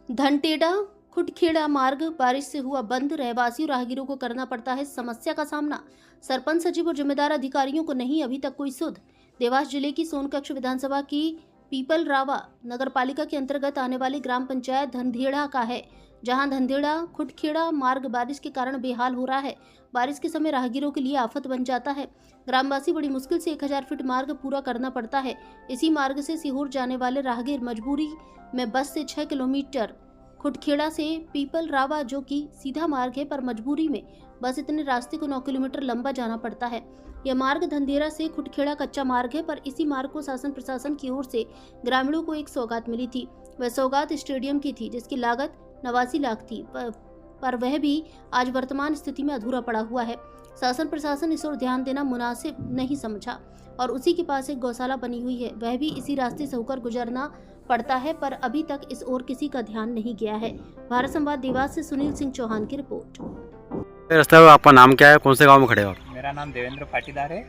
धनटेड़ा खुटखेड़ा मार्ग बारिश से हुआ बंद। रहवासियों राहगीरों को करना पड़ता है समस्या का सामना। सरपंच सचिव और जिम्मेदार अधिकारियों को नहीं अभी तक कोई सुध। देवास जिले की सोनकच्छ विधानसभा की पीपल रावा नगरपालिका के अंतर्गत आने वाली ग्राम पंचायत धनधेड़ा का है, जहां धनधेड़ा खुटखेड़ा मार्ग बारिश के कारण बेहाल हो रहा है। बारिश के समय राहगीरों के लिए आफत बन जाता है। ग्रामवासी बड़ी मुश्किल से 1000 फीट मार्ग पूरा करना पड़ता है। इसी मार्ग से सीहोर जाने वाले राहगीर मजबूरी में बस से 6 किलोमीटर खुटखेड़ा से पीपल रावा जो कि सीधा मार्ग है, पर मजबूरी में बस इतने रास्ते को 9 किलोमीटर लंबा जाना पड़ता है। यह मार्ग धनधेड़ा से खुटखेड़ा कच्चा मार्ग है, पर इसी मार्ग को शासन प्रशासन की ओर से ग्रामीणों को एक सौगात मिली थी। वह सौगात स्टेडियम की थी, जिसकी लागत 89 लाख थी, पर वह भी आज वर्तमान स्थिति में अधूरा पड़ा हुआ है। शासन प्रशासन इस ओर ध्यान देना मुनासिब नहीं समझा और उसी के पास एक गौशाला बनी हुई है, वह भी इसी रास्ते से होकर गुजरना पड़ता है, पर अभी तक इस ओर किसी का ध्यान नहीं गया है। भारत संवाद देवास से सुनील सिंह चौहान की रिपोर्ट। रास्ता है, आपका नाम क्या है, कौन से गांव में खड़े हो आप? मेरा नाम देवेंद्र पाटीदार है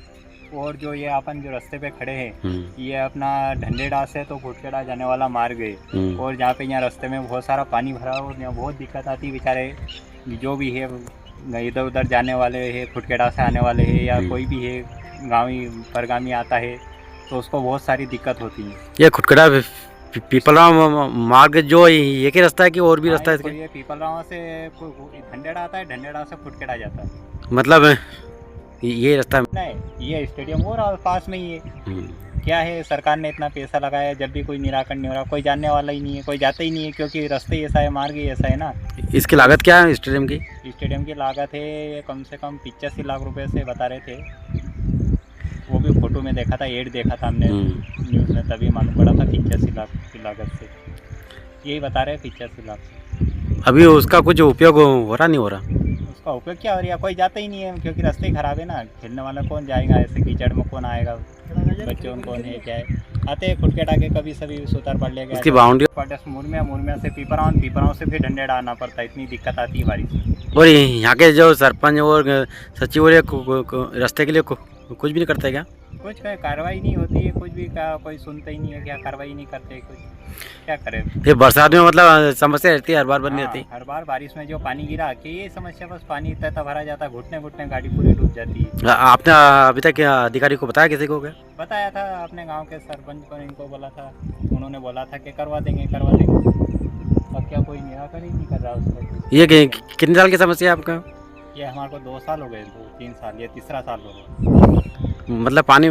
और जो ये अपन जो रास्ते पे खड़े हैं ये अपना ढंडेड़ा से तो खुटखेड़ा जाने वाला मार्ग है। और जहाँ पे यहाँ रास्ते में बहुत सारा पानी भरा और यहाँ बहुत दिक्कत आती है। बेचारे जो भी है इधर उधर जाने वाले है, खुटखेड़ा से आने वाले है या कोई भी है गाँवी परगामी आता है तो उसको बहुत सारी दिक्कत होती है। ये खुटखेड़ा पीपलराव मार्ग जो ये के रास्ता है कि और भी रास्ता है इसके? ये पीपलराव से ढंडेड़ा आता है, ढंडेड़ा से खुटखेड़ा जाता है। मतलब ये रास्ता नहीं, ये स्टेडियम और पास में ही है। क्या है, सरकार ने इतना पैसा लगाया, जब भी कोई निराकरण नहीं हो रहा, कोई जानने वाला ही नहीं है, कोई जाता ही नहीं है, क्योंकि रास्ते ऐसा है, मार्ग ही ऐसा है ना। इसकी लागत क्या है स्टेडियम की? स्टेडियम की लागत है कम से कम 85 लाख रुपए से बता रहे थे। वो भी फोटो में देखा था, एड देखा था हमने न्यूज़ में, तभी मालूम पड़ा था 85 लाख की लागत से। यही बता रहे 85 लाख। अभी उसका कुछ उपयोग हो रहा नहीं हो रहा? उसका उपयोग क्या हो रहा है, कोई जाता ही नहीं है, क्योंकि रास्ते ही खराब है ना। खेलने वाला कौन जाएगा, ऐसे कीचड़ में कौन आएगा, बच्चों में कौन है, क्या है। आते हैं खुटखेड़ा के कभी सभी सुतार पड़ लेगा। इसकी बाउंड्री मुरमिया से पीपराव से फिर ढंडेड़ा आना पड़ता है, इतनी दिक्कत आती है बारिश में। और यहाँ के जो सरपंच और सचिव और रास्ते के लिए कुछ भी नहीं करते क्या? कुछ कार्रवाई नहीं होती है, कुछ भी कोई सुनता ही नहीं है, क्या कार्रवाई नहीं करते कुछ, क्या करें। ये बरसात में मतलब समस्या रहती है, हर बार बनी रहती है। हर बार बारिश में जो पानी गिरा के ये समस्या, बस पानी इतना भरा जाता है, घुटने घुटने गाड़ी पूरी डूब जाती है। आपने अभी तक अधिकारी को बताया, किसी को क्या बताया था? अपने गांव के सरपंच को, इनको बोला था, उन्होंने बोला था कि करवा देंगे। अब क्या कोई निराकरण ही नहीं कर रहा उसको। ये कितने साल की समस्या है आपका? ये हमारे को 2 साल हो गए, 2-3 साल, ये तीसरा साल हो गया। मतलब पानी